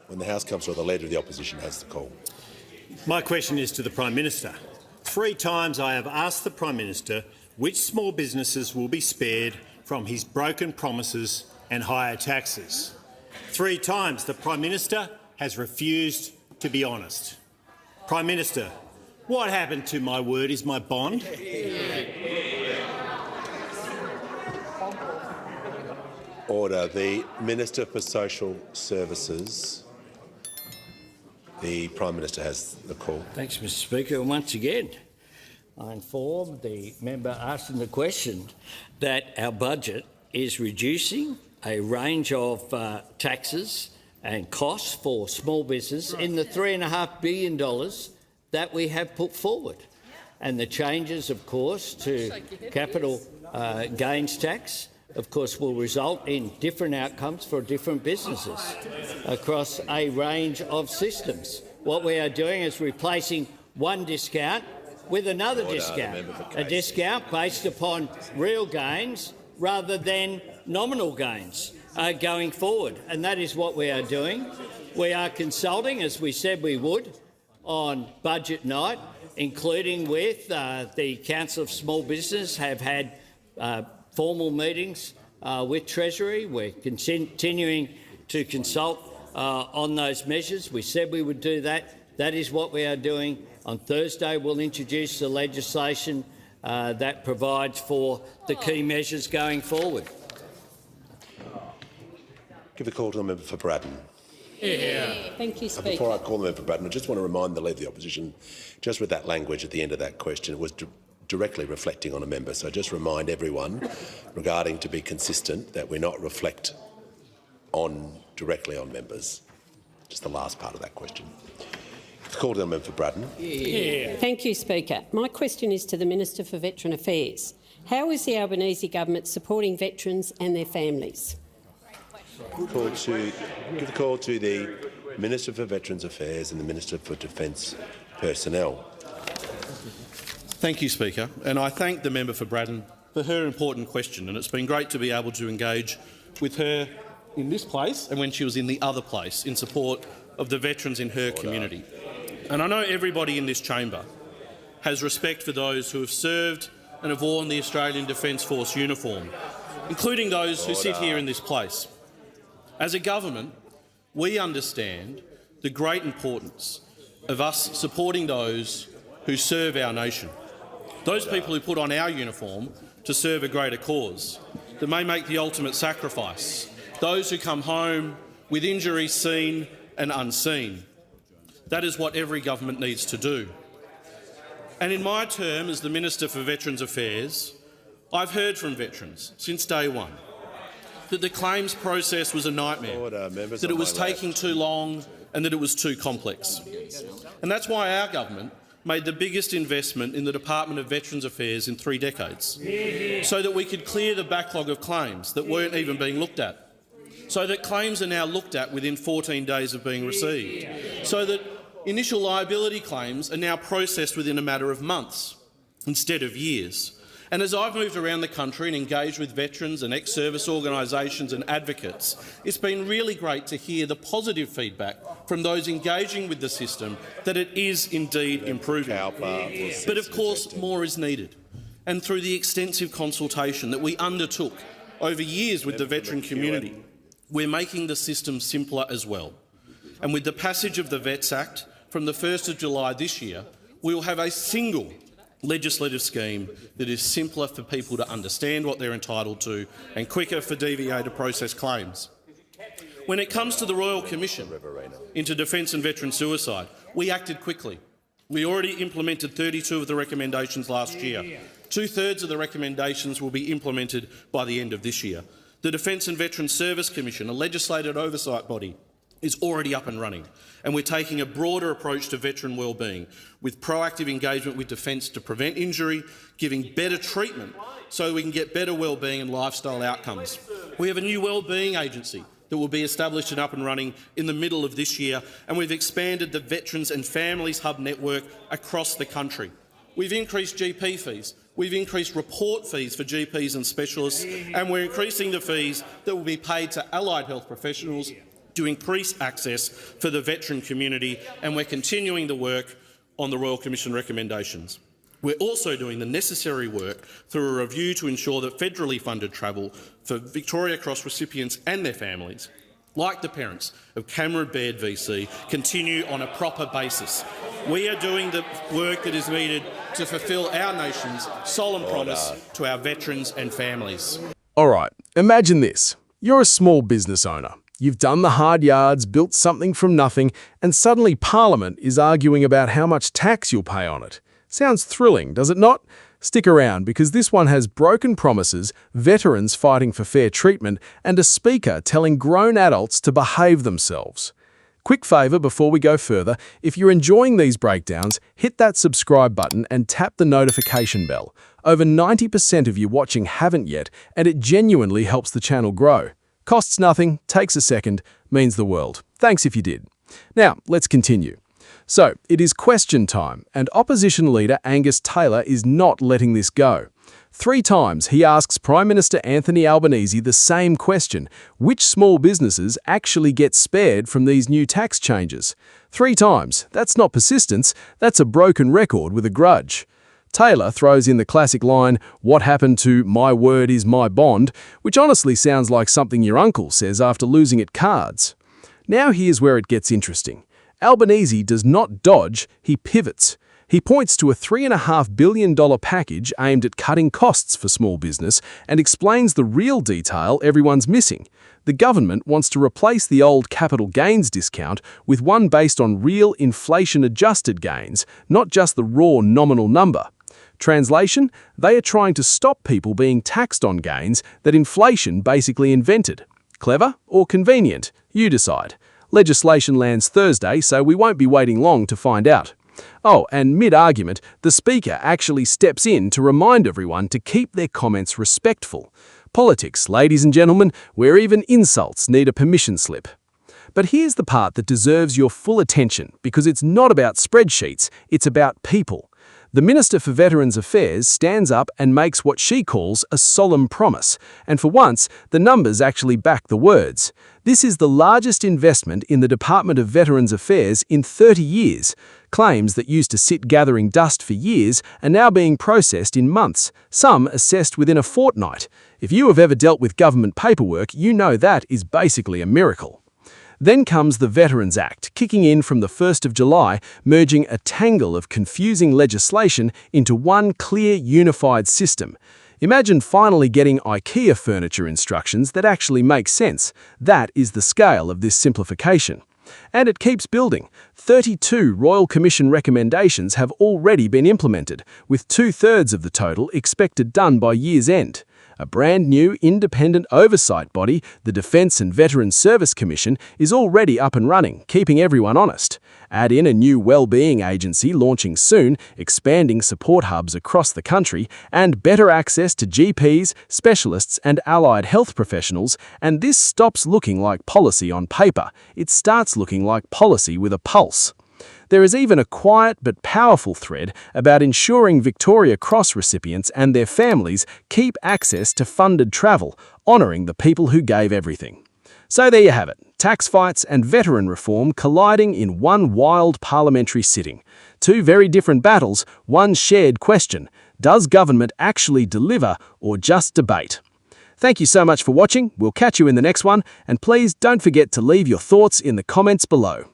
When the House comes to, the Leader of the Opposition has the call. My question is to the Prime Minister. 3 times I have asked the Prime Minister which small businesses will be spared from his broken promises and higher taxes. 3 times the Prime Minister has refused to be honest. Prime Minister, what happened to my word is my bond? Order. The Minister for Social Services. The Prime Minister has the call. Thanks, Mr Speaker. And once again, I inform the member asking the question that our budget is reducing a range of taxes and costs for small business in the $3.5 billion that we have put forward. And the changes, of course, to capital gains tax, of course, will result in different outcomes for different businesses across a range of systems. What we are doing is replacing one discount with another discount, a discount based upon real gains rather than nominal gains going forward. And that is what we are doing. We are consulting, as we said we would, on budget night, including with the Council of Small Business, have had formal meetings with Treasury. We're continuing to consult on those measures. We said we would do that. That is what we are doing. On Thursday, we'll introduce the legislation that provides for the key measures going forward. Give the call to the member for Braddon. Thank you, Speaker. Before I call the member for Braddon, I just want to remind the Leader of the Opposition, just with that language at the end of that question, it was directly reflecting on a member. So just remind everyone, regarding to be consistent, that we're not reflect directly on members. Just the last part of that question. Call to the member for Braddon. Thank you, Speaker. My question is to the Minister for Veteran Affairs. How is the Albanese government supporting veterans and their families? Give the call to the Minister for Veterans Affairs and the Minister for Defence Personnel. Thank you, Speaker, and I thank the member for Braddon for her important question, and it's been great to be able to engage with her in this place and when she was in the other place in support of the veterans in her community. And I know everybody in this chamber has respect for those who have served and have worn the Australian Defence Force uniform, including those who sit here in this place. As a government, we understand the great importance of us supporting those who serve our nation, those people who put on our uniform to serve a greater cause, that may make the ultimate sacrifice, those who come home with injuries seen and unseen. That is what every government needs to do. And in my term as the Minister for Veterans Affairs, I've heard from veterans since day one that the claims process was a nightmare, that it was taking too long and that it was too complex. And that's why our government made the biggest investment in the Department of Veterans Affairs in 3 decades, so that we could clear the backlog of claims that weren't even being looked at, so that claims are now looked at within 14 days of being received, so that initial liability claims are now processed within a matter of months instead of years. And as I've moved around the country and engaged with veterans and ex-service organisations and advocates, it's been really great to hear the positive feedback from those engaging with the system that it is indeed improving. But of course, more is needed. And through the extensive consultation that we undertook over years with the veteran community, we're making the system simpler as well. And with the passage of the Vets Act from the 1st of July this year, we will have a single legislative scheme that is simpler for people to understand what they're entitled to and quicker for DVA to process claims. When it comes to the Royal Commission into Defence and Veteran Suicide, we acted quickly. We already implemented 32 of the recommendations last year. 2/3 of the recommendations will be implemented by the end of this year. The Defence and Veteran Service Commission, a legislated oversight body, is already up and running, and we're taking a broader approach to veteran wellbeing, with proactive engagement with Defence to prevent injury, giving better treatment so we can get better wellbeing and lifestyle outcomes. We have a new wellbeing agency that will be established and up and running in the middle of this year, and we've expanded the Veterans and Families Hub network across the country. We've increased GP fees, we've increased report fees for GPs and specialists, and we're increasing the fees that will be paid to allied health professionals to increase access for the veteran community, and we're continuing the work on the Royal Commission recommendations. We're also doing the necessary work through a review to ensure that federally funded travel for Victoria Cross recipients and their families, like the parents of Cameron Baird VC, continue on a proper basis. We are doing the work that is needed to fulfil our nation's solemn promise to our veterans and families. All right, imagine this. You're a small business owner. You've done the hard yards, built something from nothing, and suddenly Parliament is arguing about how much tax you'll pay on it. Sounds thrilling, does it not? Stick around, because this one has broken promises, veterans fighting for fair treatment, and a speaker telling grown adults to behave themselves. Quick favour before we go further, if you're enjoying these breakdowns, hit that subscribe button and tap the notification bell. Over 90% of you watching haven't yet, and it genuinely helps the channel grow. Costs nothing, takes a second, means the world. Thanks if you did. Now, let's continue. So, it is question time, and Opposition Leader Angus Taylor is not letting this go. 3 times he asks Prime Minister Anthony Albanese the same question: which small businesses actually get spared from these new tax changes? 3 times. That's not persistence, that's a broken record with a grudge. Taylor throws in the classic line, "What happened to my word is my bond," which honestly sounds like something your uncle says after losing at cards. Now here's where it gets interesting. Albanese does not dodge, he pivots. He points to a $3.5 billion package aimed at cutting costs for small business and explains the real detail everyone's missing. The government wants to replace the old capital gains discount with one based on real inflation-adjusted gains, not just the raw nominal number. Translation, they are trying to stop people being taxed on gains that inflation basically invented. Clever or convenient? You decide. Legislation lands Thursday, so we won't be waiting long to find out. Oh, and mid-argument, the Speaker actually steps in to remind everyone to keep their comments respectful. Politics, ladies and gentlemen, where even insults need a permission slip. But here's the part that deserves your full attention, because it's not about spreadsheets, it's about people. The Minister for Veterans Affairs stands up and makes what she calls a solemn promise, and for once, the numbers actually back the words. This is the largest investment in the Department of Veterans Affairs in 30 years. Claims that used to sit gathering dust for years are now being processed in months, some assessed within a fortnight. If you have ever dealt with government paperwork, you know that is basically a miracle. Then comes the Veterans Act, kicking in from the 1st of July, merging a tangle of confusing legislation into one clear, unified system. Imagine finally getting IKEA furniture instructions that actually make sense. That is the scale of this simplification. And it keeps building. 32 Royal Commission recommendations have already been implemented, with 2/3 of the total expected done by year's end. A brand new independent oversight body, the Defence and Veterans Service Commission, is already up and running, keeping everyone honest. Add in a new wellbeing agency launching soon, expanding support hubs across the country, and better access to GPs, specialists and allied health professionals, and this stops looking like policy on paper. It starts looking like policy with a pulse. There is even a quiet but powerful thread about ensuring Victoria Cross recipients and their families keep access to funded travel, honouring the people who gave everything. So there you have it, tax fights and veteran reform colliding in one wild parliamentary sitting. 2 very different battles, one shared question: does government actually deliver or just debate? Thank you so much for watching, we'll catch you in the next one, and please don't forget to leave your thoughts in the comments below.